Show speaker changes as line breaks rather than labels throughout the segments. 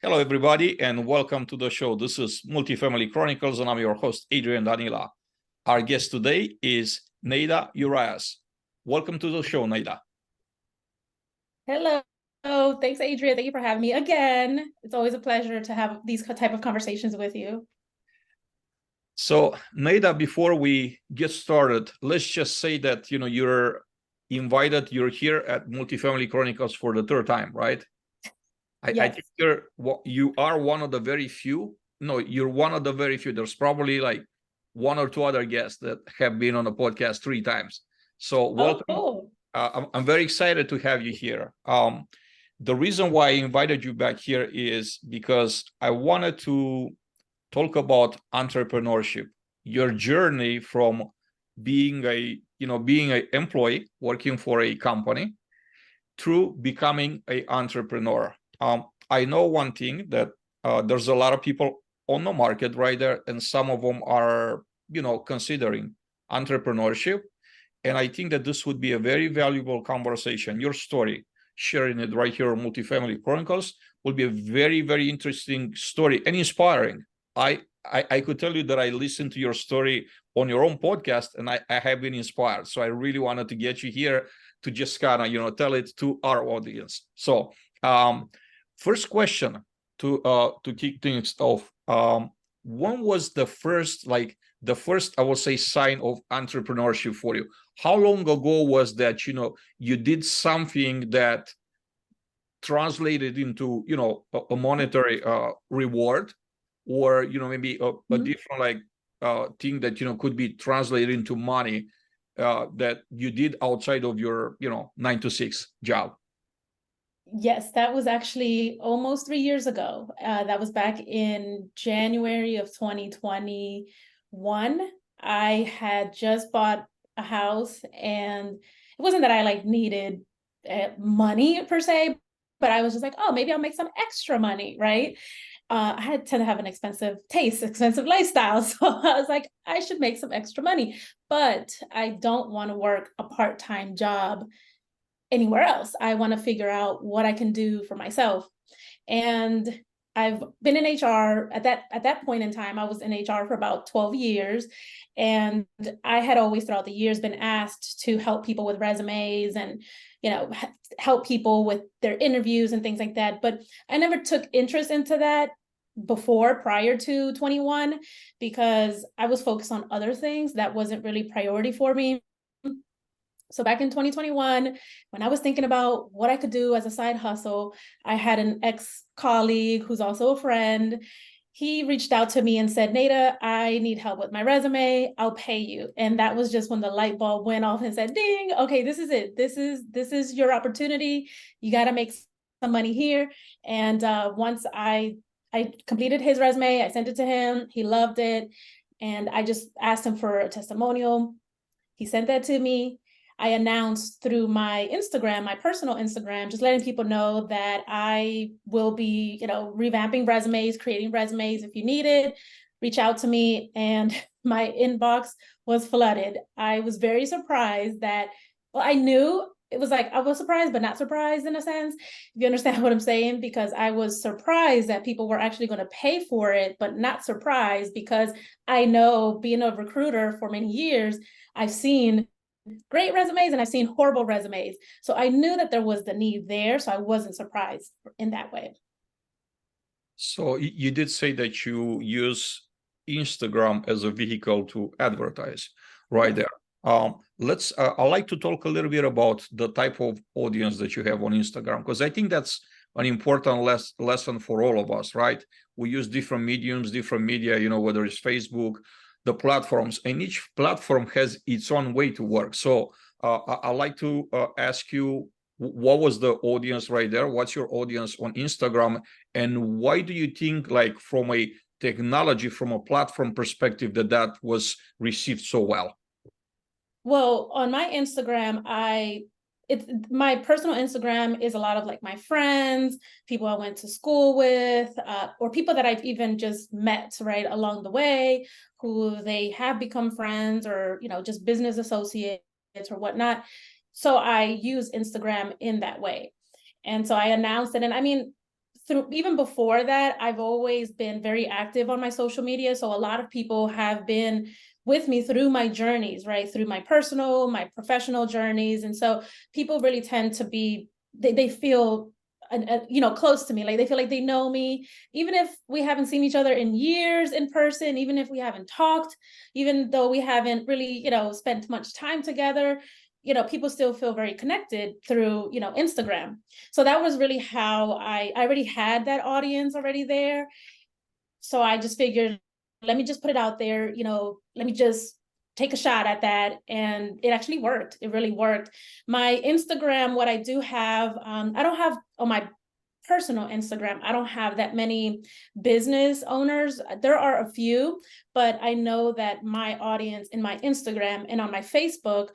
Hello, everybody, and welcome to the show. This is Multifamily Chronicles, and I'm your host, Adrian Danila. Our guest today is Neyda Urias. Welcome to the show, Neyda.
Hello. Thanks, Adrian. Thank you for having me again. It's always a pleasure to have these type of conversations with you.
So, Neyda, before we get started, let's just say that you're invited. You're here at Multifamily Chronicles for the third time, right? I
Yes.
think you are one of the very few. No, you're one of the very few. There's probably like one or two other guests that have been on the podcast 3 times. So
Oh,
welcome.
cool.
I'm very excited to have you here. The reason why I invited you back here is because I wanted to talk about entrepreneurship, your journey from being an employee working for a company through becoming an entrepreneur. I know one thing that there's a lot of people on the market right there, and some of them are, considering entrepreneurship. And I think that this would be a very valuable conversation. Your story, sharing it right here on Multifamily Chronicles, will be a very, very interesting story and inspiring. I could tell you that I listened to your story on your own podcast, and I have been inspired. So I really wanted to get you here to just kind of, tell it to our audience. So first question to kick things off. When was the first, I will say, sign of entrepreneurship for you? How long ago was that, you did something that translated into, a monetary reward, or, maybe a different thing that, could be translated into money that you did outside of your, 9 to 6 job?
Yes, that was actually almost 3 years ago. That was back in January of 2021. I had just bought a house, and it wasn't that I needed money per se, but I was just like, oh, maybe I'll make some extra money, right? I tend to have an expensive taste, expensive lifestyle. So I was like, I should make some extra money, but I don't want to work a part-time job anywhere else. I want to figure out what I can do for myself. And I've been in HR at that point in time. I was in HR for about 12 years. And I had always throughout the years been asked to help people with resumes and, help people with their interviews and things like that. But I never took interest into that prior to 21, because I was focused on other things that wasn't really priority for me. So back in 2021, when I was thinking about what I could do as a side hustle, I had an ex-colleague who's also a friend. He reached out to me and said, Neyda, I need help with my resume. I'll pay you. And that was just when the light bulb went off and said, ding, okay, this is it. This is your opportunity. You got to make some money here. And once I completed his resume, I sent it to him. He loved it. And I just asked him for a testimonial. He sent that to me. I announced through my Instagram, my personal Instagram, just letting people know that I will be, revamping resumes, creating resumes. If you need it, reach out to me. And my inbox was flooded. I was very surprised that, I knew it was I was surprised, but not surprised in a sense, if you understand what I'm saying, because I was surprised that people were actually going to pay for it, but not surprised because I know, being a recruiter for many years, I've seen great resumes and I've seen horrible resumes. So I knew that there was the need there. So I wasn't surprised in that way.
So you did say that you use Instagram as a vehicle to advertise, right there. I'd like to talk a little bit about the type of audience that you have on Instagram, because I think that's an important lesson for all of us, right? We use different mediums, different media, whether it's Facebook, the platforms, and each platform has its own way to work. So I'd like to ask you, what was the audience right there? What's your audience on Instagram? And why do you think, from a technology, from a platform perspective, that was received so well?
Well, on my Instagram, my personal Instagram is a lot of my friends, people I went to school with, or people that I've even just met right along the way, who they have become friends, or just business associates or whatnot. So I use Instagram in that way. And so I announced it. And I mean, through, even before that, I've always been very active on my social media. So a lot of people have been with me through my journeys, right? Through my personal, my professional journeys. And so people really tend to be, they feel, close to me. Like they feel like they know me, even if we haven't seen each other in years in person, even if we haven't talked, even though we haven't really, spent much time together, people still feel very connected through, Instagram. So that was really how I already had that audience already there. So I just figured, let me just put it out there, let me just take a shot at that. And it actually worked. It really worked. My Instagram, what I do have, I don't have on my personal Instagram, I don't have that many business owners. There are a few, but I know that my audience in my Instagram and on my Facebook,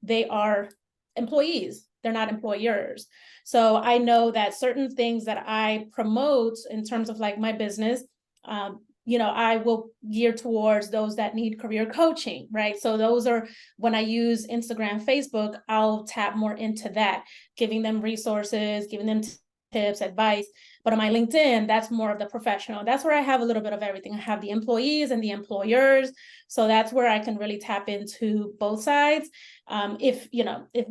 they are employees. They're not employers. So I know that certain things that I promote in terms of like my business, I will gear towards those that need career coaching, right? So those are, when I use Instagram, Facebook, I'll tap more into that, giving them resources, giving them tips, advice. But on my LinkedIn, that's more of the professional. That's where I have a little bit of everything. I have the employees and the employers. So that's where I can really tap into both sides. If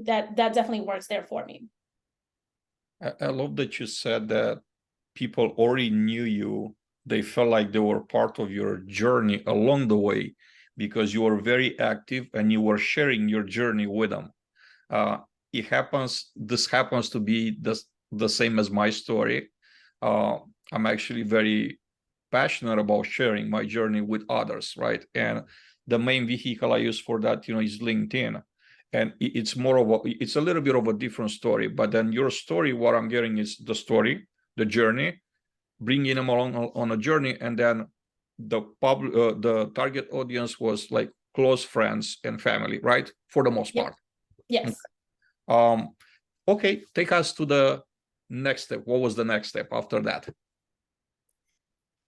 that definitely works there for me.
I love that you said that people already knew you. They felt like they were part of your journey along the way because you were very active and you were sharing your journey with them. This happens to be the same as my story. I'm actually very passionate about sharing my journey with others, right? And the main vehicle I use for that, is LinkedIn. And it's a little bit of a different story, but then your story, what I'm getting is the story, the journey, bringing them along on a journey, and then the target audience was like close friends and family, right? For the most part.
Yes.
Okay, take us to the next step. What was the next step after that?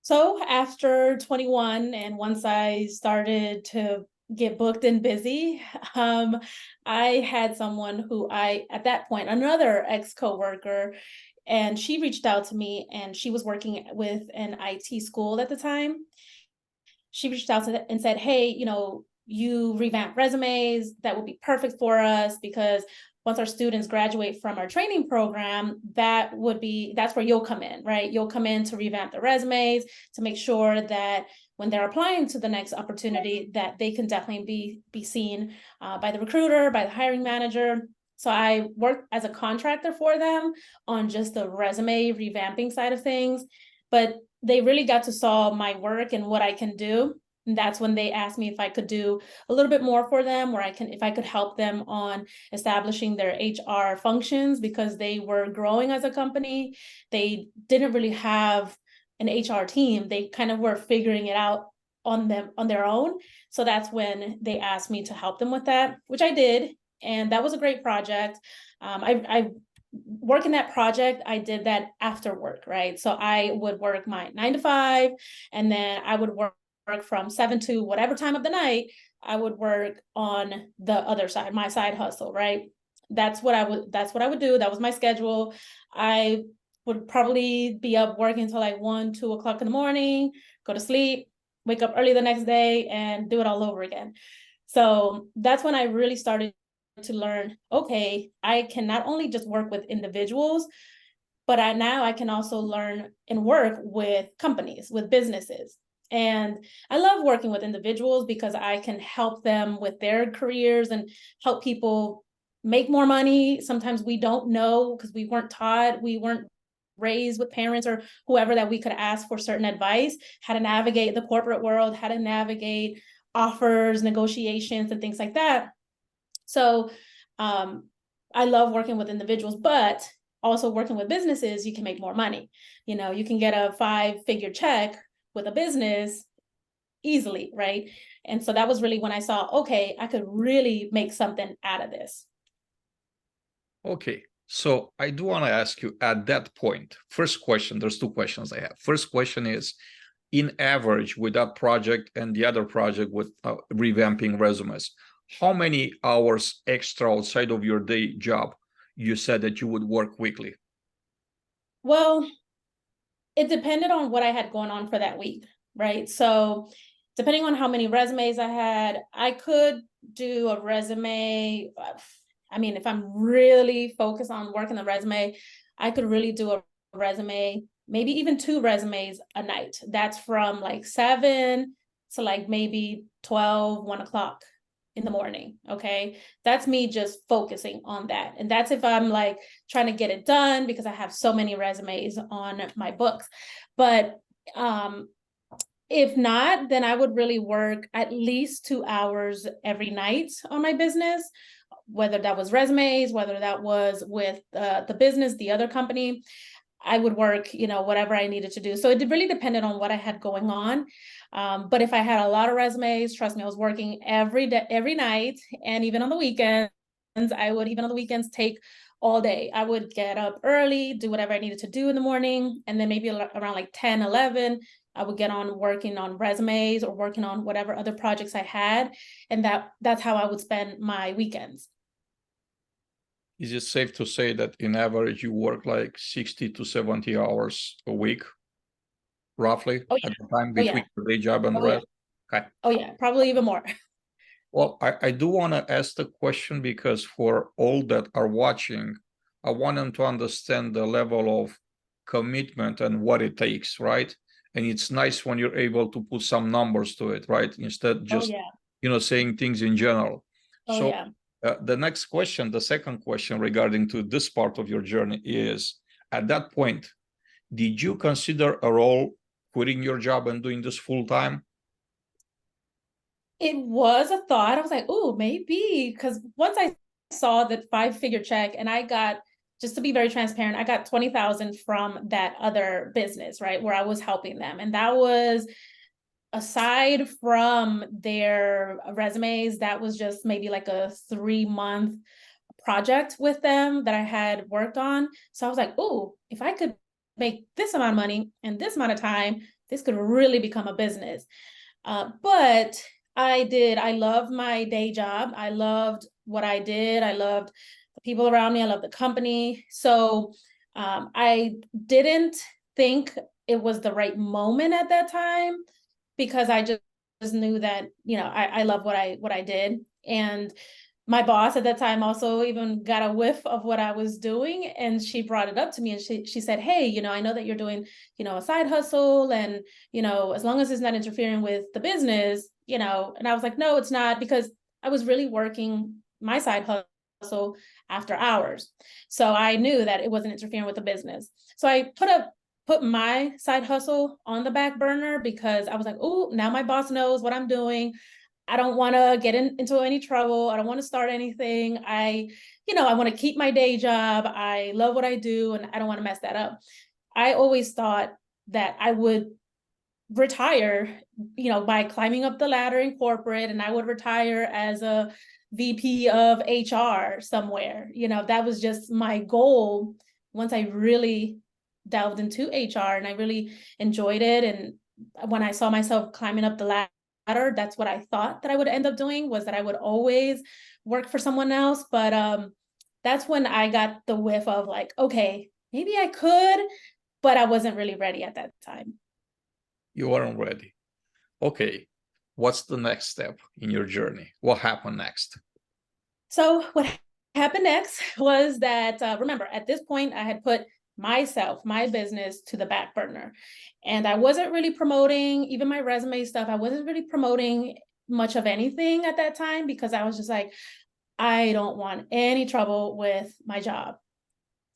So after 21, and once I started to get booked and busy, I had someone who at that point, another ex-coworker, and she reached out to me, and she was working with an IT school at the time. She reached out and said, hey, you revamp resumes, that would be perfect for us, because once our students graduate from our training program, that's where you'll come in, right? You'll come in to revamp the resumes, to make sure that when they're applying to the next opportunity, that they can definitely be seen by the recruiter, by the hiring manager. So I worked as a contractor for them on just the resume revamping side of things, but they really got to saw my work and what I can do. And that's when they asked me if I could do a little bit more for them, or if I could help them on establishing their HR functions, because they were growing as a company. They didn't really have an HR team. They kind of were figuring it out on their own. So that's when they asked me to help them with that, which I did. And that was a great project. I working that project, I did that after work, right? So I would work my 9 to 5, and then I would work from 7 to whatever time of the night. I would work on the other side, my side hustle, right? That's what I would do. That was my schedule. I would probably be up working until like 1, 2 o'clock in the morning, go to sleep, wake up early the next day, and do it all over again. So that's when I really started to learn, okay, I can not only just work with individuals, but now I can also learn and work with companies, with businesses. And I love working with individuals because I can help them with their careers and help people make more money. Sometimes we don't know because we weren't taught, we weren't raised with parents or whoever that we could ask for certain advice, how to navigate the corporate world, how to navigate offers, negotiations, and things like that. So I love working with individuals, but also working with businesses, you can make more money. You can get a 5-figure check with a business easily, right? And so that was really when I saw, okay, I could really make something out of this.
Okay, so I do want to ask you at that point, first question, there's 2 questions I have. First question is, in average with that project and the other project with revamping resumes, how many hours extra outside of your day job you said that you would work weekly?
Well, it depended on what I had going on for that week, right? So depending on how many resumes I had, I could do a resume. I mean, if I'm really focused on working the resume, I could really do a resume, maybe even 2 resumes a night. That's from like 7 to like maybe 12, 1 o'clock in the morning. Okay. That's me just focusing on that. And that's if I'm like trying to get it done because I have so many resumes on my books. But if not, then I would really work at least 2 hours every night on my business, whether that was resumes, whether that was with the business, the other company. I would work, whatever I needed to do. So it really depended on what I had going on. But if I had a lot of resumes, trust me, I was working every day, every night, and even on the weekends. I would, even on the weekends, take all day. I would get up early, do whatever I needed to do in the morning, and then maybe around like 10, 11, I would get on working on resumes or working on whatever other projects I had. And that's how I would spend my weekends.
Is it safe to say that in average you work like 60 to 70 hours a week, roughly,
Oh
at
yeah.
the time
Oh yeah.
between the day job and the
Oh yeah.
rest? Okay.
Oh yeah. Probably even more.
Well, I do want to ask the question because for all that are watching, I want them to understand the level of commitment and what it takes, right? And it's nice when you're able to put some numbers to it, right? Instead
Oh
just,
yeah.
saying things in general.
Oh
So
yeah.
the next question, the second question regarding to this part of your journey is, at that point, did you consider a role quitting your job and doing this full time?
It was a thought. I was like, oh, maybe. Because once I saw that 5-figure check, and I got, just to be very transparent, I got 20,000 from that other business, right? Where I was helping them. And that was, aside from their resumes, that was just maybe like a 3-month project with them that I had worked on. So I was like, oh, if I could make this amount of money in this amount of time, this could really become a business. But I loved my day job. I loved what I did. I loved the people around me. I loved the company. So I didn't think it was the right moment at that time, because I just knew that, I love what I did. And my boss at that time also even got a whiff of what I was doing, and she brought it up to me, and she said, hey, I know that you're doing, a side hustle, and, as long as it's not interfering with the business, and I was like, no, it's not, because I was really working my side hustle after hours. So I knew that it wasn't interfering with the business. So I put my side hustle on the back burner, because I was like, oh, now my boss knows what I'm doing. I don't want to get into any trouble. I don't want to start anything. I want to keep my day job. I love what I do, and I don't want to mess that up. I always thought that I would retire, by climbing up the ladder in corporate, and I would retire as a VP of HR somewhere. That was just my goal once I really delved into HR and I really enjoyed it. And when I saw myself climbing up the ladder, that's what I thought that I would end up doing, was that I would always work for someone else. But that's when I got the whiff of like, okay, maybe I could, but I wasn't really ready at that time.
You weren't ready. Okay. What's the next step in your journey? What happened next?
So what happened next was that, remember, at this point, I had put myself, my business, to the back burner. And I wasn't really promoting even my resume stuff. I wasn't really promoting much of anything at that time, because I was just like, I don't want any trouble with my job.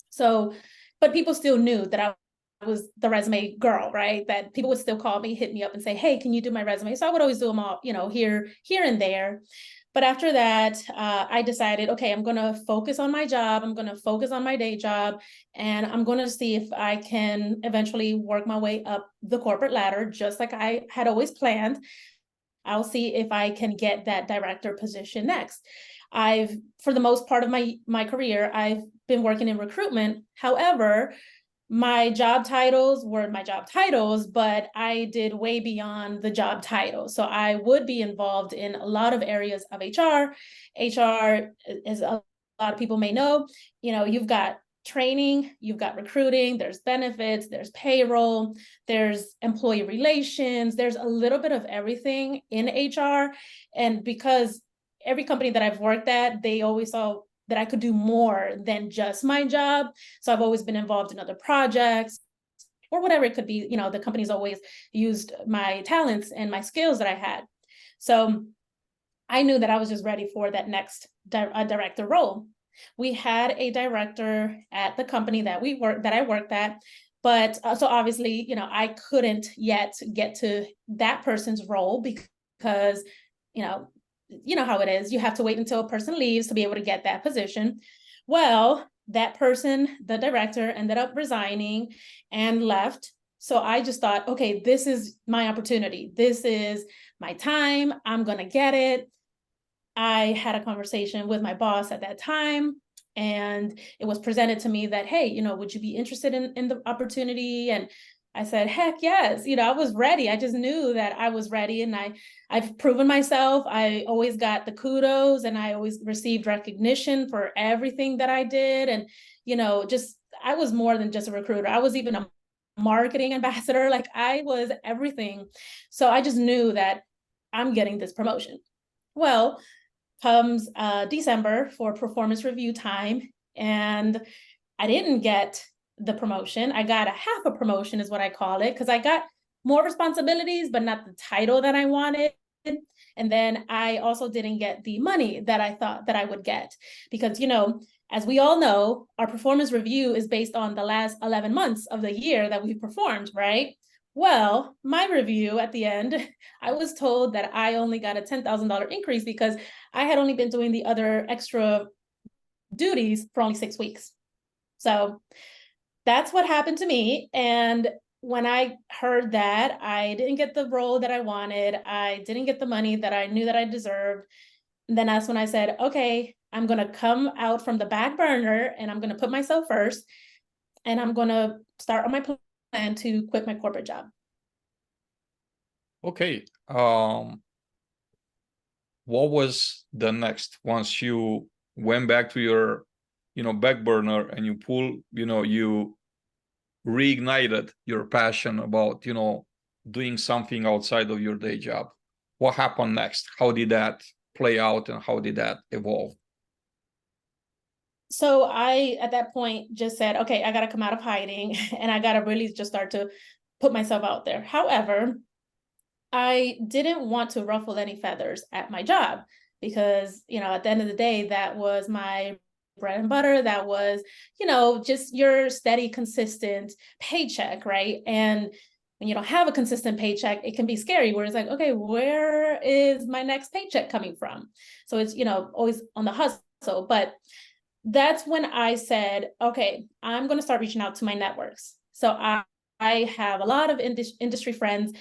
So, but people still knew that I was the resume girl, right? That people would still call me, hit me up and say, hey, can you do my resume? So I would always do them all, here and there. But after that, I decided, okay, I'm going to focus on my job. I'm going to focus on my day job. And I'm going to see if I can eventually work my way up the corporate ladder, just like I had always planned. I'll see if I can get that director position next. For the most part of my career, I've been working in recruitment. However, my job titles were my job titles, but I did way beyond the job title. So I would be involved in a lot of areas of HR. HR, as a lot of people may know, you've got training, you've got recruiting, there's benefits, there's payroll, there's employee relations, there's a little bit of everything in HR. And because every company that I've worked at, they always saw that I could do more than just my job. So I've always been involved in other projects or whatever it could be. You know, the company's always used my talents and my skills that I had. So I knew that I was just ready for that next director role. We had a director at the company that I worked at, but so obviously, you know, I couldn't yet get to that person's role because, you know how it is. You have to wait until a person leaves to be able to get that position. Well, that person, the director, ended up resigning and left. So I just thought, okay, this is my opportunity. This is my time. I'm going to get it. I had a conversation with my boss at that time, and it was presented to me that, hey, you know, would you be interested in the opportunity? And I said, heck yes. You know, I was ready. I just knew that I was ready, and I've proven myself. I always got the kudos, and I always received recognition for everything that I did. And, you know, just, I was more than just a recruiter. I was even a marketing ambassador. Like, I was everything. So I just knew that I'm getting this promotion. Well, comes December for performance review time, and I didn't get the promotion. I got a half a promotion is what I call it, because I got more responsibilities, but not the title that I wanted. And then I also didn't get the money that I thought that I would get, because, you know, as we all know, our performance review is based on the last 11 months of the year that we've performed, right? Well, my review at the end, I was told that I only got a $10,000 increase because I had only been doing the other extra duties for only 6 weeks. So that's what happened to me. And when I heard that, I didn't get the role that I wanted. I didn't get the money that I knew that I deserved. And then that's when I said, okay, I'm going to come out from the back burner and I'm going to put myself first. And I'm going to start on my plan to quit my corporate job.
Okay. What was the next once you went back to your, back burner and you you reignited your passion about, doing something outside of your day job? What happened next? How did that play out and how did that evolve?
So I, at that point, just said, okay, I got to come out of hiding and I got to really just start to put myself out there. However, I didn't want to ruffle any feathers at my job because, at the end of the day, that was my bread and butter. That was, just your steady, consistent paycheck, right? And when you don't have a consistent paycheck, it can be scary where it's like, okay, where is my next paycheck coming from? So it's, always on the hustle. But that's when I said, okay, I'm going to start reaching out to my networks. So I have a lot of industry friends.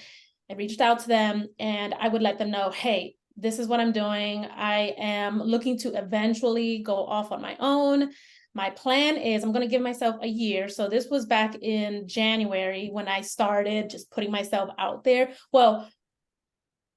I reached out to them and I would let them know, hey, this is what I'm doing. I am looking to eventually go off on my own. My plan is I'm going to give myself a year. So this was back in January when I started just putting myself out there. Well,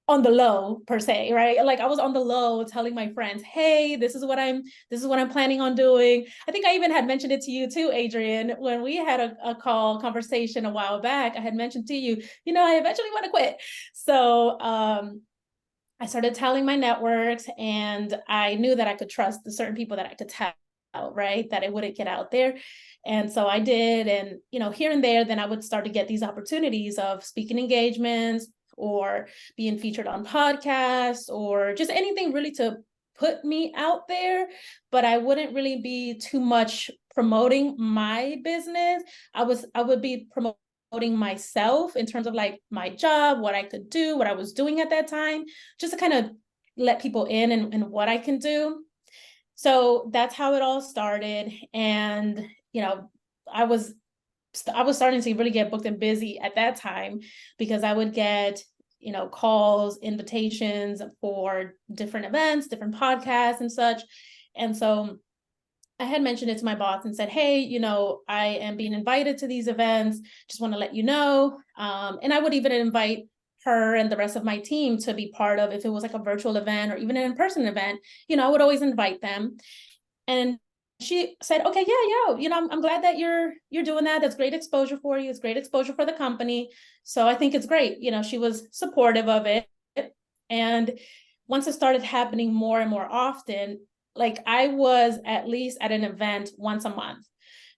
on the low per se, right? Like I was on the low telling my friends, hey, this is what I'm planning on doing. I think I even had mentioned it to you too, Adrian, when we had a conversation a while back. I had mentioned to you, I eventually want to quit. So I started telling my networks, and I knew that I could trust the certain people that I could tell, right? That it wouldn't get out there. And so I did. And, here and there, then I would start to get these opportunities of speaking engagements, or being featured on podcasts, or just anything really to put me out there. But I wouldn't really be too much promoting my business. I would be promoting myself in terms of like my job, what I could do, what I was doing at that time, just to kind of let people in and what I can do. So that's how it all started. And, I was starting to really get booked and busy at that time, because I would get, calls, invitations for different events, different podcasts and such. And so I had mentioned it to my boss and said, hey, I am being invited to these events. Just want to let you know. And I would even invite her and the rest of my team to be part of, if it was like a virtual event or even an in-person event, I would always invite them. And she said, okay, yeah, I'm glad that you're doing that. That's great exposure for you. It's great exposure for the company. So I think it's great. She was supportive of it. And once it started happening more and more often, like I was at least at an event once a month.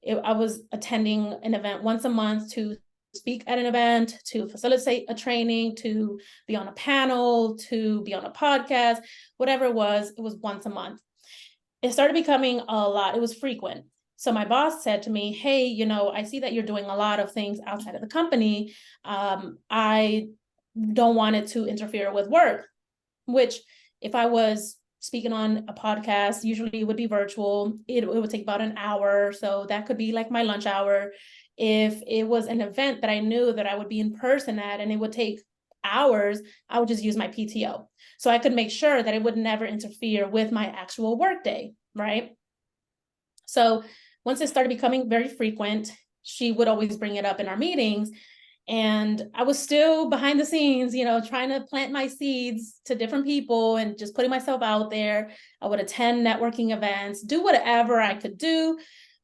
I was attending an event once a month to speak at an event, to facilitate a training, to be on a panel, to be on a podcast, whatever it was once a month. It started becoming a lot. It was frequent. So my boss said to me, hey, I see that you're doing a lot of things outside of the company. I don't want it to interfere with work, which if I was speaking on a podcast, usually it would be virtual. It would take about an hour. So that could be like my lunch hour. If it was an event that I knew that I would be in person at and it would take hours, I would just use my PTO. So I could make sure that it would never interfere with my actual workday, right? So once it started becoming very frequent, she would always bring it up in our meetings. And I was still behind the scenes, trying to plant my seeds to different people and just putting myself out there. I would attend networking events, do whatever I could do.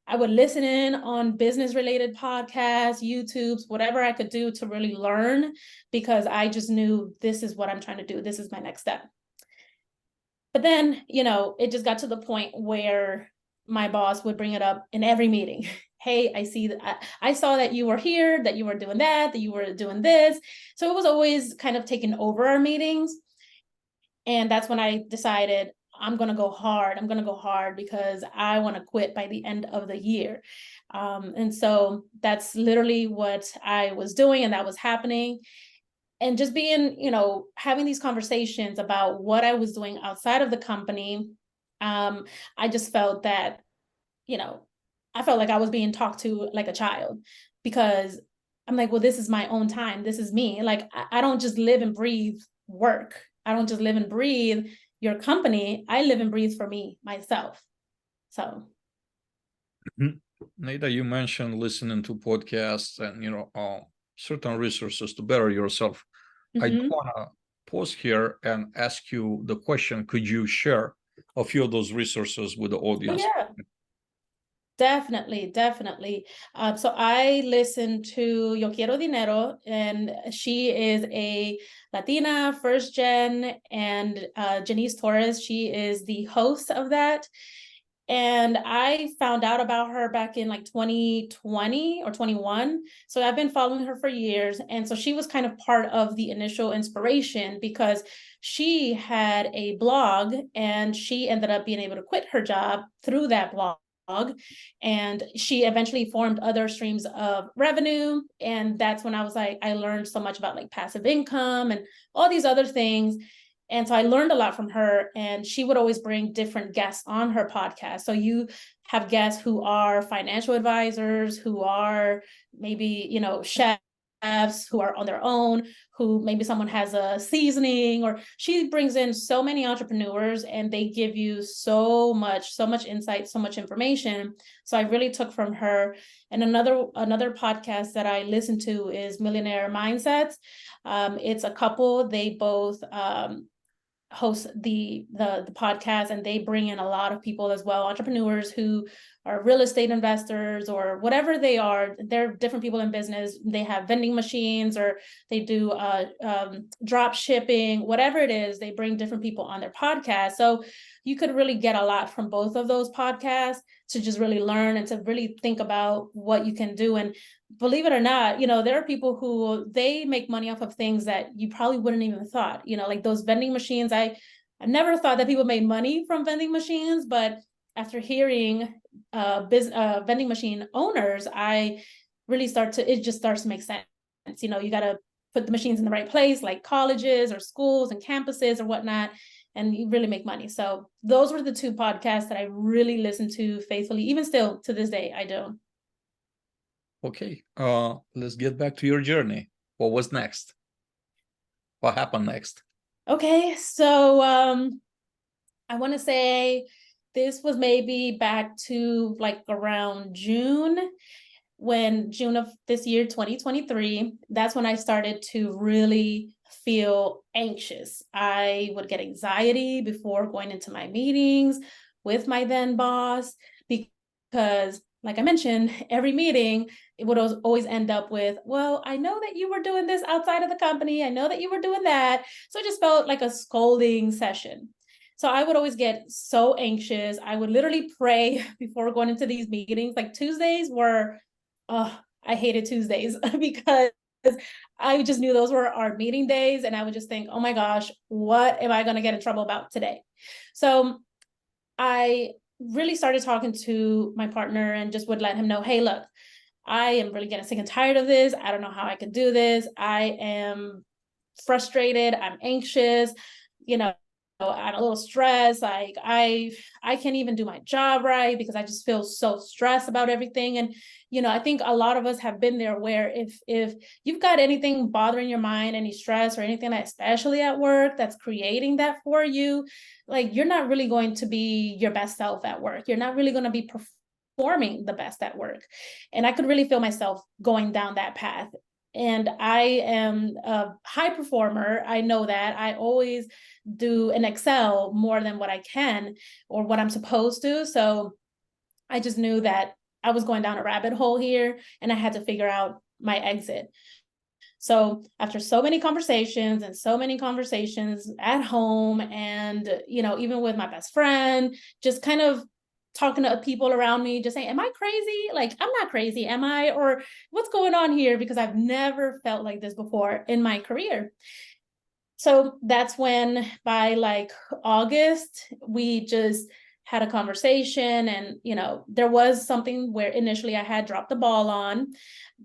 I would listen in on business related podcasts, YouTubes, whatever I could do to really learn, because I just knew this is what I'm trying to do. This is my next step. But then, it just got to the point where my boss would bring it up in every meeting. Hey, I see that I saw that you were here, that you were doing that you were doing this. So it was always kind of taking over our meetings. And that's when I decided I'm going to go hard. I'm going to go hard because I want to quit by the end of the year. And so that's literally what I was doing, and that was happening. And just being, having these conversations about what I was doing outside of the company, I just felt that, I felt like I was being talked to like a child, because I'm like, well, this is my own time. This is me. Like, I don't just live and breathe work. I don't just live and breathe your company. I live and breathe for me, myself. So.
Neyda, you mentioned listening to podcasts and, certain resources to better yourself. I do want to pause here and ask you the question, could you share a few of those resources with the audience?
Oh, yeah. Definitely. So I listen to Yo Quiero Dinero, and she is a Latina, first gen, and Janice Torres, she is the host of that. And I found out about her back in like 2020 or 21. So I've been following her for years. And so she was kind of part of the initial inspiration, because she had a blog and she ended up being able to quit her job through that blog. And she eventually formed other streams of revenue. And that's when I was like, I learned so much about like passive income and all these other things. And so I learned a lot from her, and she would always bring different guests on her podcast. So you have guests who are financial advisors, who are maybe, chefs who are on their own, who maybe someone has a seasoning, or she brings in so many entrepreneurs and they give you so much insight, so much information. So I really took from her. And another podcast that I listen to is Millionaire Mindsets. It's a couple. They both host the podcast, and they bring in a lot of people as well, entrepreneurs who are real estate investors or whatever they are. They're different people in business. They have vending machines, or they do drop shipping, whatever it is. They bring different people on their podcast. So you could really get a lot from both of those podcasts to just really learn and to really think about what you can do. And believe it or not, there are people who they make money off of things that you probably wouldn't even thought, like those vending machines. I never thought that people made money from vending machines, but after hearing vending machine owners, I really it just starts to make sense. You got to put the machines in the right place, like colleges or schools and campuses or whatnot, and you really make money. So those were the two podcasts that I really listened to faithfully. Even still to this day, I do.
Okay, let's get back to your journey. What was next? What happened next?
Okay, so I want to say this was maybe back to like around June of this year, 2023. That's when I started to really feel anxious. I would get anxiety before going into my meetings with my then boss, because because like I mentioned, every meeting, it would always end up with, well, I know that you were doing this outside of the company. I know that you were doing that. So it just felt like a scolding session. So I would always get so anxious. I would literally pray before going into these meetings. Like Tuesdays were, I hated Tuesdays because I just knew those were our meeting days. And I would just think, oh my gosh, what am I going to get in trouble about today? So I really started talking to my partner and just would let him know, hey, look, I am really getting sick and tired of this. I don't know how I can do this. I am frustrated. I'm anxious. You know, I'm a little stressed. Like I can't even do my job right because I just feel so stressed about everything. And, I think a lot of us have been there where if you've got anything bothering your mind, any stress or anything, especially at work, that's creating that for you, like you're not really going to be your best self at work. You're not really going to be performing the best at work. And I could really feel myself going down that path. And I am a high performer. I know that. I always do and excel more than what I can or what I'm supposed to. So I just knew that I was going down a rabbit hole here and I had to figure out my exit. So after so many conversations at home and, even with my best friend, just kind of talking to people around me, just saying, am I crazy? Like, I'm not crazy, am I? Or what's going on here? Because I've never felt like this before in my career. So that's when by like August, we just had a conversation and, there was something where initially I had dropped the ball on,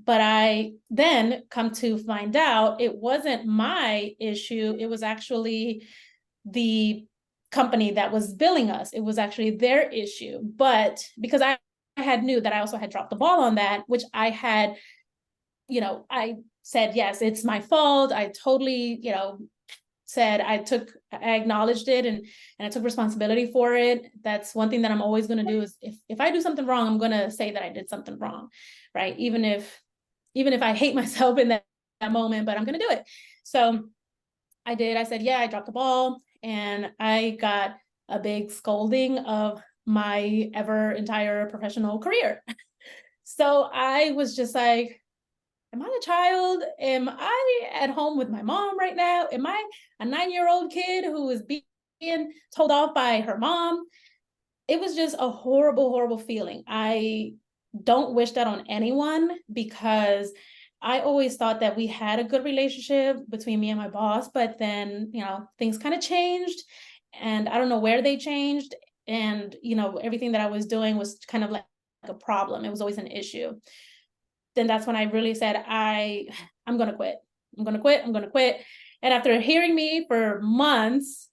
but I then come to find out it wasn't my issue. It was actually the company that was billing us. It was actually their issue. But because I had knew that I also had dropped the ball on that, which I had, I said, yes, it's my fault. I totally, said I acknowledged it and I took responsibility for it. That's one thing that I'm always going to do is if I do something wrong, I'm going to say that I did something wrong, right? Even if I hate myself in that moment, but I'm going to do it. So I did. I said, yeah, I dropped the ball and I got a big scolding of my entire professional career. So I was just like, am I a child? Am I at home with my mom right now? Am I a 9-year-old kid who is being told off by her mom? It was just a horrible, horrible feeling. I don't wish that on anyone because I always thought that we had a good relationship between me and my boss, but then, things kind of changed and I don't know where they changed. And, everything that I was doing was kind of like a problem. It was always an issue. Then that's when I really said, I'm going to quit. I'm going to quit. I'm going to quit. And after hearing me for months,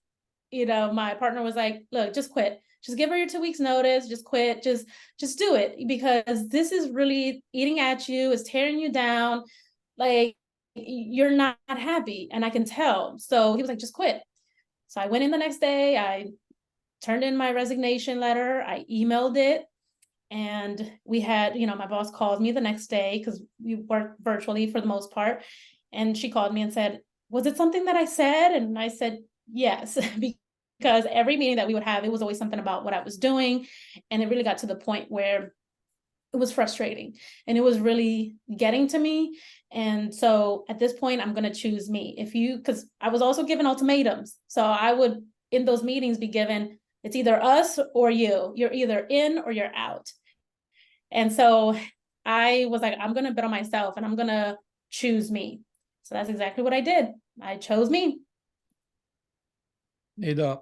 my partner was like, look, just quit. Just give her your 2 weeks notice. Just quit. Just do it because this is really eating at you. It's tearing you down. Like you're not happy. And I can tell. So he was like, just quit. So I went in the next day. I turned in my resignation letter. I emailed it. And we had, my boss called me the next day because we worked virtually for the most part. And she called me and said, was it something that I said? And I said, yes, because every meeting that we would have, it was always something about what I was doing. And it really got to the point where it was frustrating and it was really getting to me. And so at this point, I'm going to choose me. Because I was also given ultimatums. So I would, in those meetings, be given, it's either us or you. You're either in or you're out. And so I was like, I'm going to bet on myself and I'm going to choose me. So that's exactly what I did. I chose me.
Neyda,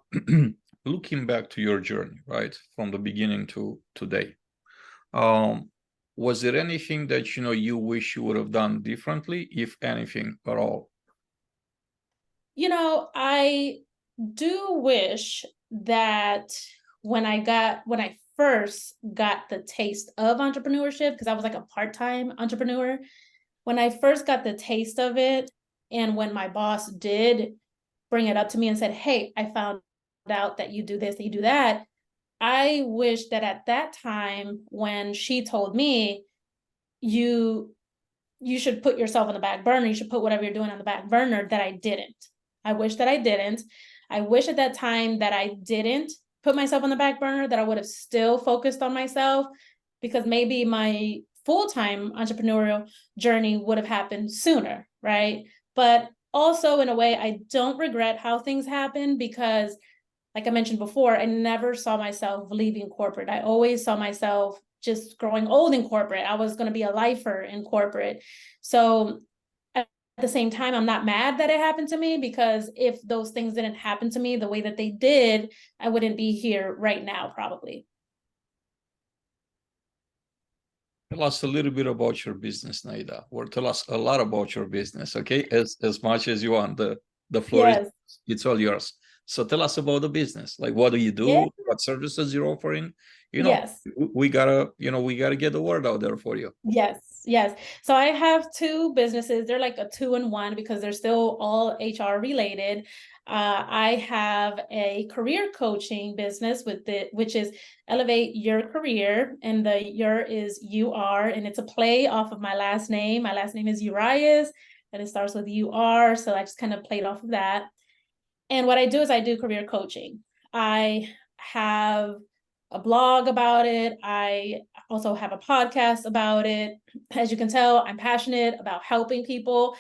looking back to your journey, right, from the beginning to today, was there anything that, you wish you would have done differently, if anything at all?
I do wish that when I first got the taste of entrepreneurship, because I was like a part-time entrepreneur, when I first got the taste of it, and when my boss did bring it up to me and said, hey, I found out that you do this, that you do that, I wish that at that time when she told me, you should put yourself on the back burner, you should put whatever you're doing on the back burner, that I didn't. I wish that I didn't. I wish at that time that I didn't put myself on the back burner, that I would have still focused on myself because maybe my full-time entrepreneurial journey would have happened sooner, right? But also in a way, I don't regret how things happened, because like I mentioned before, I never saw myself leaving corporate. I always saw myself just growing old in corporate. I was going to be a lifer in corporate. So at the same time, I'm not mad that it happened to me, because if those things didn't happen to me the way that they did, I wouldn't be here right now, probably.
Tell us a little bit about your business, Neyda, or tell us a lot about your business, okay? As much as you want. The floor is,
Yes.
it's all yours. So tell us about the business. Like, what do you do?
Yeah.
What services you're offering?
Yes.
We gotta get the word out there for you.
Yes, yes. So I have two businesses. They're like a two-in-one, because they're still all HR related. I have a career coaching business which is Elevate Your Career, and the your is UR, and it's a play off of my last name. My last name is Urias, and it starts with UR, so I just kind of played off of that. And what I do is I do career coaching. I have a blog about it. I also have a podcast about it. As you can tell, I'm passionate about helping people.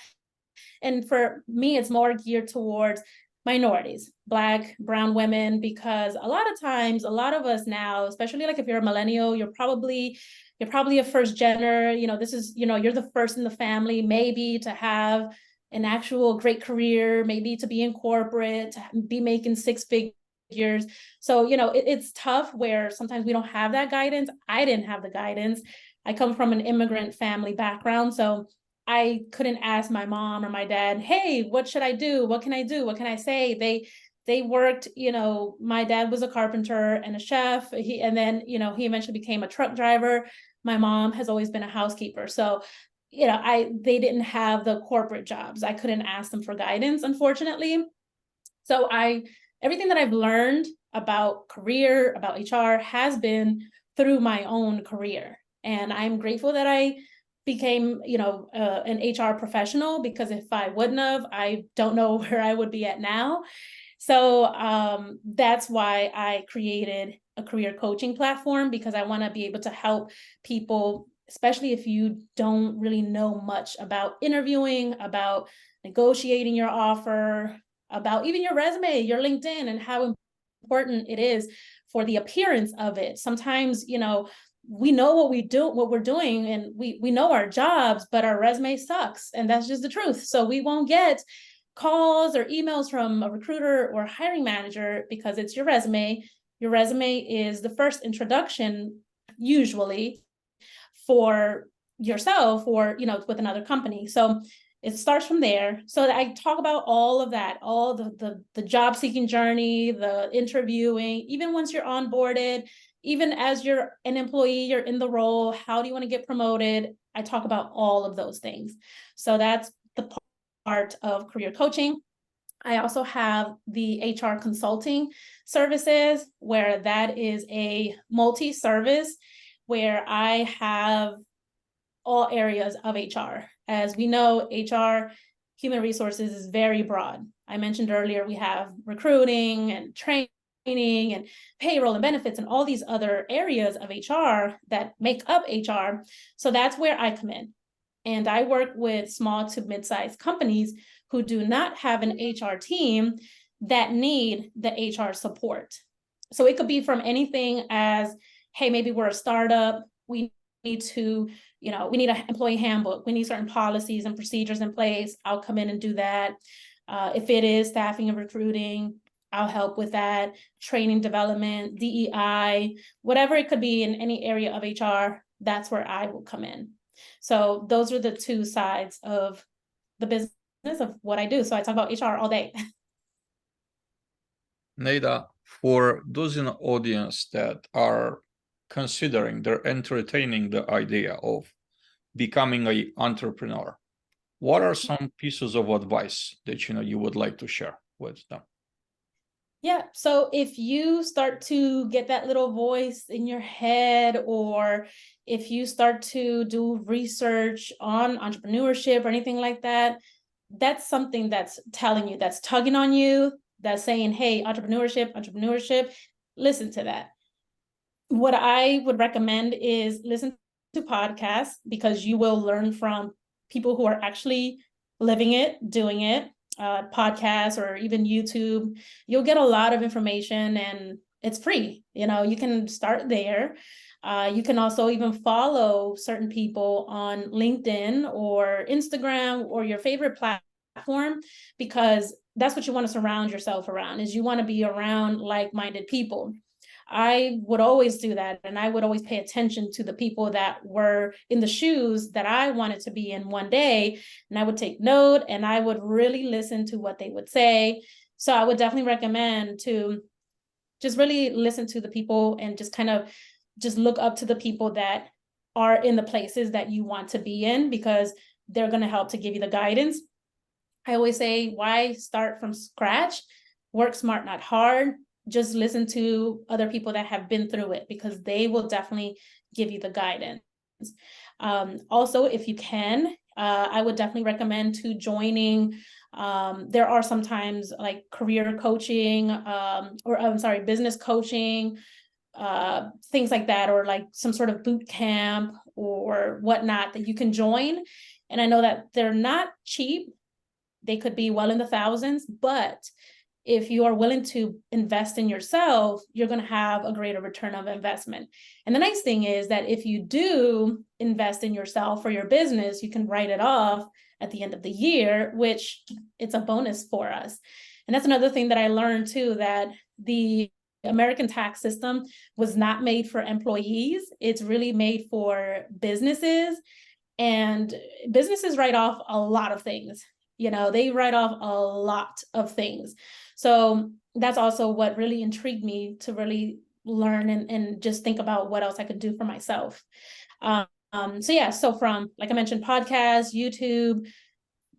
And for me, it's more geared towards minorities, Black, brown women, because a lot of times, a lot of us now, especially like if you're a millennial, you're probably a first gener, this is, you're the first in the family, maybe to have an actual great career, maybe to be in corporate, to be making six figures. So, it's tough where sometimes we don't have that guidance. I didn't have the guidance. I come from an immigrant family background. So I couldn't ask my mom or my dad, hey, what should I do? What can I do? What can I say? They worked, my dad was a carpenter and a chef. And then, he eventually became a truck driver. My mom has always been a housekeeper. So, they didn't have the corporate jobs. I couldn't ask them for guidance, unfortunately. So everything that I've learned about career, about HR, has been through my own career. And I'm grateful that I became, an HR professional, because if I wouldn't have, I don't know where I would be at now. So that's why I created a career coaching platform, because I want to be able to help people, especially if you don't really know much about interviewing, about negotiating your offer, about even your resume, your LinkedIn, and how important it is for the appearance of it. Sometimes, we know what we're doing, and we know our jobs, but our resume sucks. And that's just the truth. So we won't get calls or emails from a recruiter or hiring manager because it's your resume. Your resume is the first introduction, usually, for yourself or, with another company. So it starts from there. So I talk about all of that, all the job seeking journey, the interviewing, even once you're onboarded, even as you're an employee, you're in the role, how do you want to get promoted? I talk about all of those things. So that's the part of career coaching. I also have the HR consulting services, where that is a multi-service where I have all areas of HR. As we know, HR, human resources, is very broad. I mentioned earlier, we have recruiting and training and payroll and benefits and all these other areas of HR that make up HR. So that's where I come in. And I work with small to mid-sized companies who do not have an HR team that need the HR support. So it could be from anything as, hey, maybe we're a startup, we need to, we need an employee handbook, we need certain policies and procedures in place, I'll come in and do that. If it is staffing and recruiting, I'll help with that. Training, development, DEI, whatever it could be in any area of HR, that's where I will come in. So those are the two sides of the business of what I do. So I talk about HR all day.
Neyda, for those in the audience that are considering, they're entertaining the idea of becoming an entrepreneur, what are some pieces of advice that you would like to share with them?
Yeah, so if you start to get that little voice in your head, or if you start to do research on entrepreneurship or anything like that, that's something that's telling you, that's tugging on you, that's saying, hey, entrepreneurship, listen to that. what I would recommend is listen to podcasts, because you will learn from people who are actually living it, doing it. Podcasts or even YouTube, you'll get a lot of information, and it's free. You can start there. You can also even follow certain people on LinkedIn or Instagram or your favorite platform, because that's what you want to surround yourself around, is you want to be around like-minded people. I would always do that. And I would always pay attention to the people that were in the shoes that I wanted to be in one day. And I would take note, and I would really listen to what they would say. So I would definitely recommend to just really listen to the people, and just kind of just look up to the people that are in the places that you want to be in, because they're going to help to give you the guidance. I always say, why start from scratch? Work smart, not hard. Just listen to other people that have been through it, because they will definitely give you the guidance. Also, if you can, I would definitely recommend to joining. There are sometimes like career coaching, or I'm sorry, business coaching, things like that, or like some sort of boot camp or whatnot that you can join. And I know that they're not cheap. They could be well in the thousands, but if you are willing to invest in yourself, you're going to have a greater return of investment. And the nice thing is that if you do invest in yourself or your business, you can write it off at the end of the year, which it's a bonus for us. And that's another thing that I learned too, that the American tax system was not made for employees. It's really made for businesses, and businesses write off a lot of things. They write off a lot of things. So that's also what really intrigued me to really learn, and just think about what else I could do for myself. So yeah, so from, like I mentioned, podcasts, YouTube,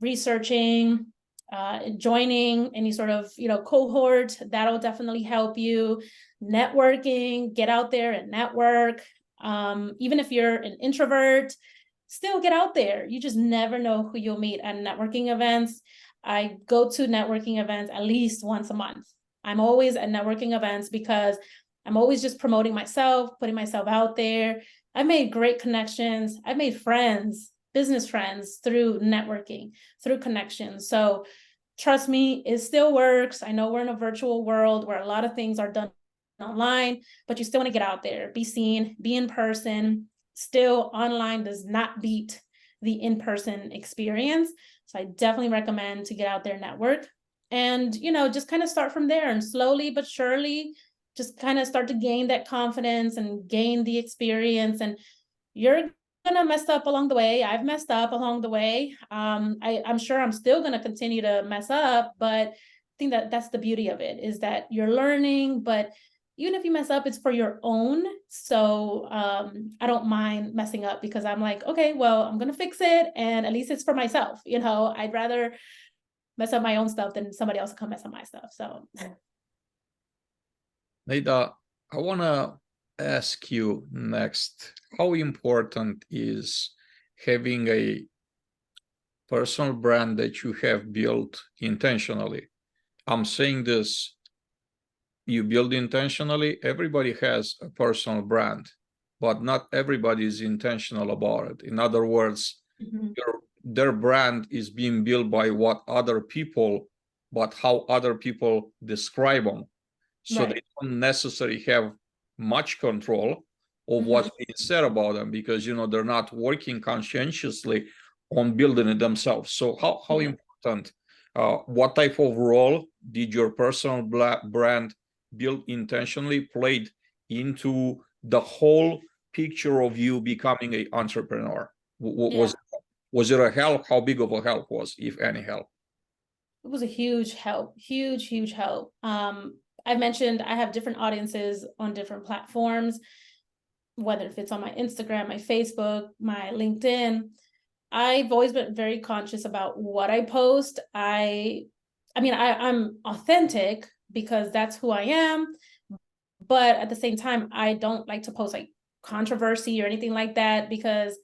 researching, joining any sort of, cohort, that'll definitely help you. Networking, get out there and network. Even if you're an introvert, still get out there. You just never know who you'll meet at networking events. I go to networking events at least once a month. I'm always at networking events because I'm always just promoting myself, putting myself out there. I've made great connections. I've made friends, business friends, through networking, through connections. So trust me, it still works. I know we're in a virtual world where a lot of things are done online, but you still want to get out there, be seen, be in person. Still, online does not beat the in-person experience. So I definitely recommend to get out there, network, and, just kind of start from there, and slowly but surely just kind of start to gain that confidence and gain the experience. And you're gonna mess up along the way. I've messed up along the way. I'm sure I'm still gonna continue to mess up, but I think that that's the beauty of it, is that you're learning. But even if you mess up, it's for your own. So I don't mind messing up, because I'm like, okay, well, I'm gonna fix it, and at least it's for myself. I'd rather mess up my own stuff than somebody else come mess up my stuff. So
Neyda, I want to ask you next, how important is having a personal brand that you have built intentionally? I'm saying this, you build intentionally. Everybody has a personal brand, but not everybody is intentional about it. In other words, their brand is being built by what other people, but how other people describe them. So
right.
they don't necessarily have much control of what's being said about them, because they're not working conscientiously on building it themselves. So how important, what type of role did your personal brand built intentionally played into the whole picture of you becoming an entrepreneur? Was it a help? How big of a help was, if any, help?
It was a huge help, huge help. I mentioned I have different audiences on different platforms, whether if it's on my Instagram, my Facebook, my LinkedIn. I've always been very conscious about what I post. I'm authentic because that's who I am. But at the same time, I don't like to post like controversy or anything like that, because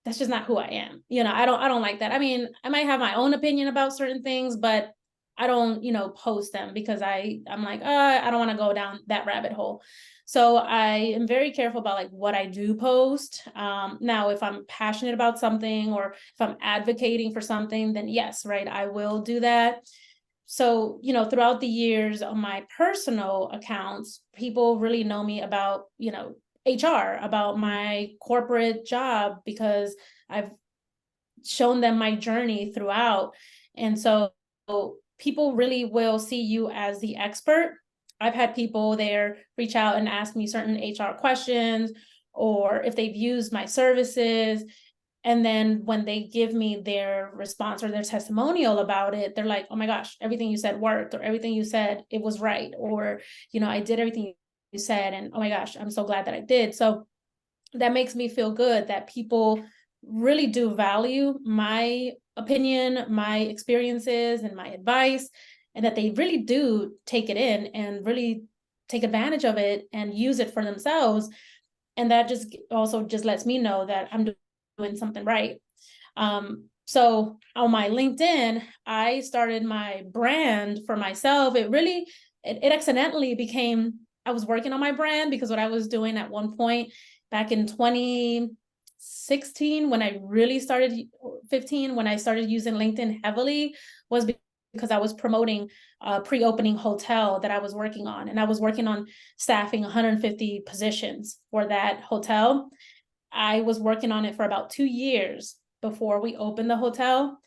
that's just not who I am. I don't like that. I mean, I might have my own opinion about certain things, but I don't, post them, because I'm like, I don't want to go down that rabbit hole. So I am very careful about like what I do post. Now, if I'm passionate about something or if I'm advocating for something, then yes, right, I will do that. So, throughout the years on my personal accounts, people really know me about, HR, about my corporate job, because I've shown them my journey throughout. And so people really will see you as the expert. I've had people there reach out and ask me certain HR questions, or if they've used my services. And then when they give me their response or their testimonial about it, they're like, oh my gosh, everything you said worked, or everything you said, it was right. Or, I did everything you said, and oh my gosh, I'm so glad that I did. So that makes me feel good that people really do value my opinion, my experiences, and my advice, and that they really do take it in and really take advantage of it and use it for themselves. And that just also just lets me know that I'm doing something right. So on my LinkedIn, I started my brand for myself. It accidentally became, I was working on my brand, because what I was doing at one point back in 2016, when I really started, 15, when I started using LinkedIn heavily, was because I was promoting a pre-opening hotel that I was working on. And I was working on staffing 150 positions for that hotel. I was working on it for about 2 years before we opened the hotel.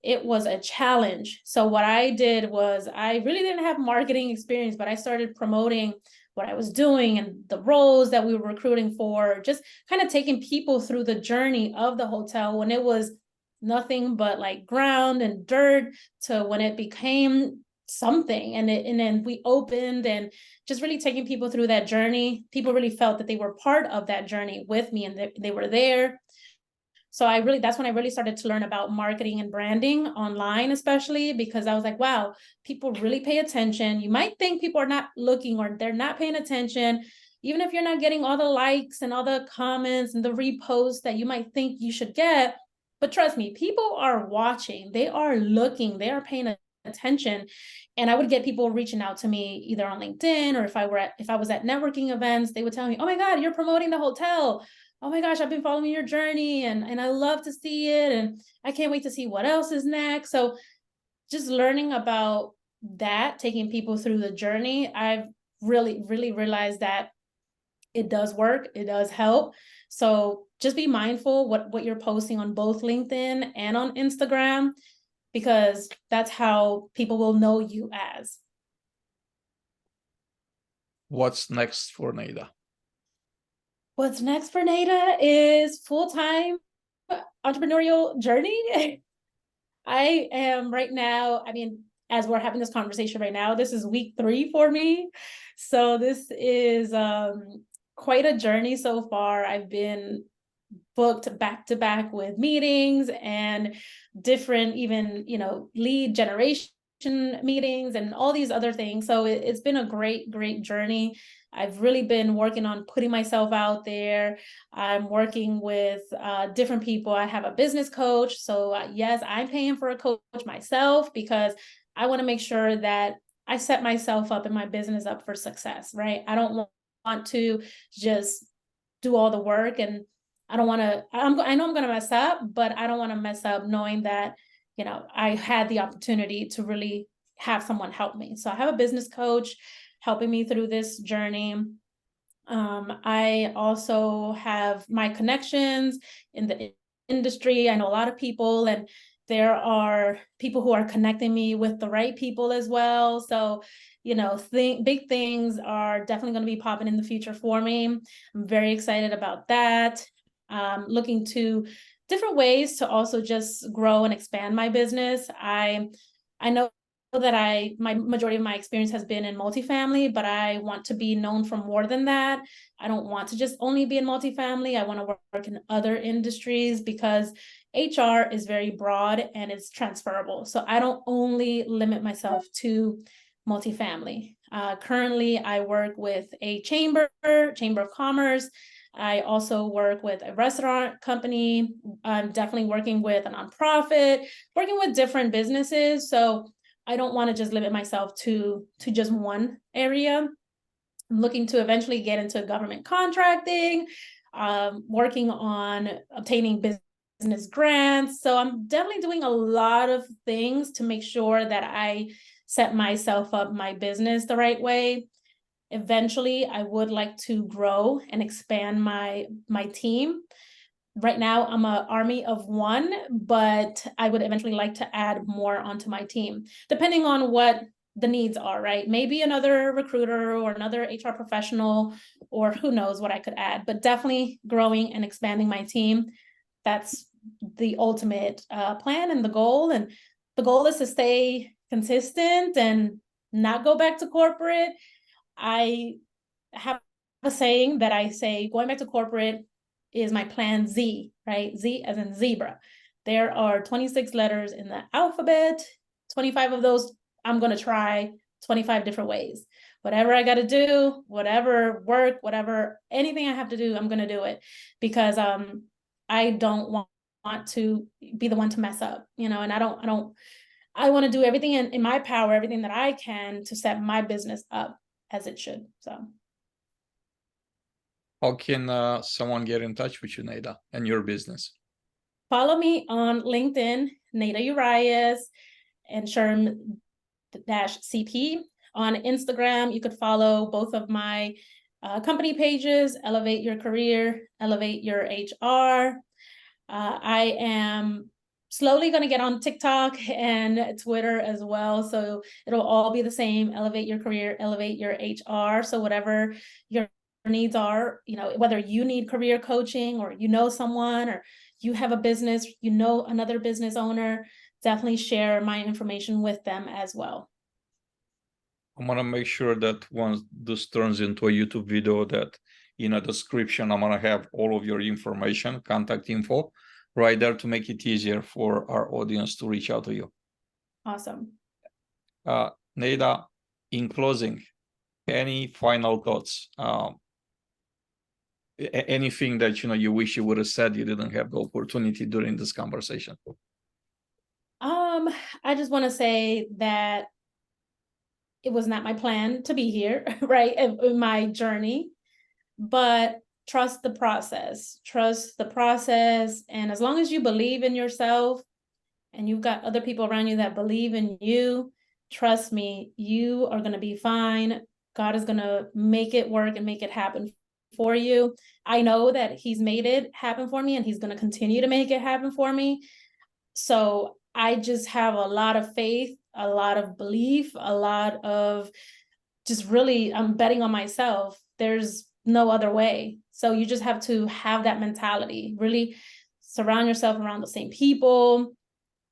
It was a challenge. So what I did was, I really didn't have marketing experience, but I started promoting what I was doing and the roles that we were recruiting for, just kind of taking people through the journey of the hotel when it was nothing but like ground and dirt, to when it became something, and then we opened, and just really taking people through that journey. People really felt that they were part of that journey with me, and they were there. So that's when I really started to learn about marketing and branding online, especially because I was like, wow, people really pay attention. You might think people are not looking, or they're not paying attention, even if you're not getting all the likes and all the comments and the reposts that you might think you should get. But trust me, people are watching, they are looking, they are paying attention. And I would get people reaching out to me either on LinkedIn, or if I was at networking events, they would tell me, oh my God, you're promoting the hotel. Oh my gosh, I've been following your journey, and I love to see it, and I can't wait to see what else is next. So just learning about that, taking people through the journey, I've really, really realized that it does work, it does help. So just be mindful what you're posting on both LinkedIn and on Instagram, because that's how people will know you as.
What's next for Neyda?
What's next for Neyda is full-time entrepreneurial journey. I am right now, as we're having this conversation right now, this is week 3 for me. So this is quite a journey so far. I've been booked back to back with meetings and different, even, lead generation meetings and all these other things. So it's been a great, great journey. I've really been working on putting myself out there. I'm working with different people. I have a business coach. So yes, I'm paying for a coach myself, because I want to make sure that I set myself up and my business up for success, right? I don't want to just do all the work, and I know I'm going to mess up, but I don't want to mess up knowing that, I had the opportunity to really have someone help me. So I have a business coach helping me through this journey. I also have my connections in the industry. I know a lot of people, and there are people who are connecting me with the right people as well. So, big things are definitely going to be popping in the future for me. I'm very excited about that. Looking to different ways to also just grow and expand my business. I know that my majority of my experience has been in multifamily, but I want to be known for more than that. I don't want to just only be in multifamily. I want to work in other industries, because HR is very broad and it's transferable. So I don't only limit myself to multifamily. Currently, I work with a chamber of commerce. I also work with a restaurant company. I'm definitely working with a nonprofit, working with different businesses. So I don't want to just limit myself to just one area. I'm looking to eventually get into government contracting, working on obtaining business grants. So I'm definitely doing a lot of things to make sure that I set myself up, my business the right way. Eventually, I would like to grow and expand my team. Right now, I'm an army of one, but I would eventually like to add more onto my team, depending on what the needs are, right? Maybe another recruiter or another HR professional, or who knows what I could add, but definitely growing and expanding my team. That's the ultimate plan and the goal. And the goal is to stay consistent and not go back to corporate. I have a saying that I say, going back to corporate is my plan Z, right? Z as in zebra. There are 26 letters in the alphabet. 25 of those I'm going to try 25 different ways. Whatever I got to do, whatever work, whatever, anything I have to do, I'm going to do it, because I don't want to be the one to mess up, and I want to do everything in my power, everything that I can to set my business up as it should. So
How can someone get in touch with you, Neyda, and your business?
follow me on LinkedIn, Neyda Urias, and Sherm-CP. On Instagram, you could follow both of my company pages, Elevate Your Career, Elevate Your HR. I am slowly going to get on TikTok and Twitter as well. So it'll all be the same: Elevate Your Career, Elevate Your HR. So whatever your needs are, whether you need career coaching, or someone, or you have a business, another business owner, definitely share my information with them as well.
I'm gonna make sure that once this turns into a YouTube video, that in a description, I'm gonna have all of your information, contact info, right there to make it easier for our audience to reach out to you.
Awesome.
Neyda, in closing, any final thoughts? Anything that you wish you would have said you didn't have the opportunity during this conversation?
I just want to say that it was not my plan to be here, right, in my journey, but trust the process. And as long as you believe in yourself and you've got other people around you that believe in you, trust me, you are going to be fine. God is going to make it work and make it happen for you. I know that he's made it happen for me, and he's going to continue to make it happen for me. So I just have a lot of faith, a lot of belief, a lot of just really, I'm betting on myself. There's no other way. So you just have to have that mentality, really surround yourself around the same people,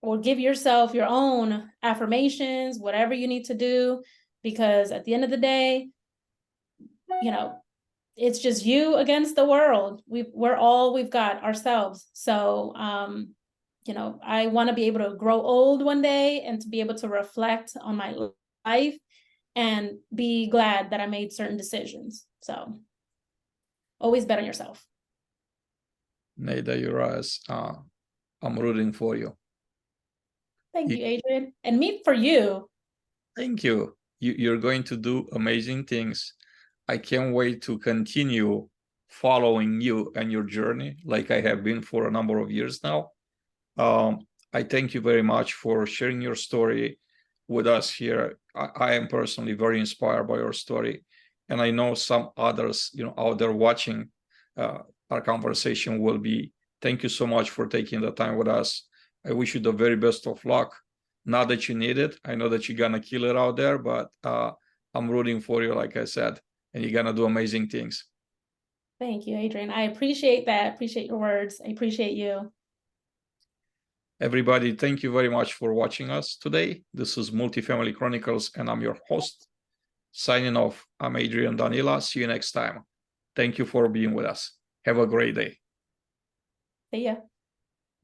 or give yourself your own affirmations, whatever you need to do, because at the end of the day, it's just you against the world. We're all we've got, ourselves. So, I want to be able to grow old one day and to be able to reflect on my life and be glad that I made certain decisions. So always bet on yourself.
Neyda Urias, I'm rooting for you.
Thank you, Adrian. And me for you.
Thank you. You're going to do amazing things. I can't wait to continue following you and your journey, like I have been for a number of years now. I thank you very much for sharing your story with us here. I am personally very inspired by your story, and I know some others, out there watching our conversation will be. Thank you so much for taking the time with us. I wish you the very best of luck. Not that you need it. I know that you're gonna kill it out there, but I'm rooting for you, like I said, and you're gonna do amazing things.
Thank you, Adrian. I appreciate that. Appreciate your words. I appreciate you.
Everybody, thank you very much for watching us today. This is Multifamily Chronicles, and I'm your host. Signing off, I'm Adrian Danila. See you next time. Thank you for being with us. Have a great day.
See ya.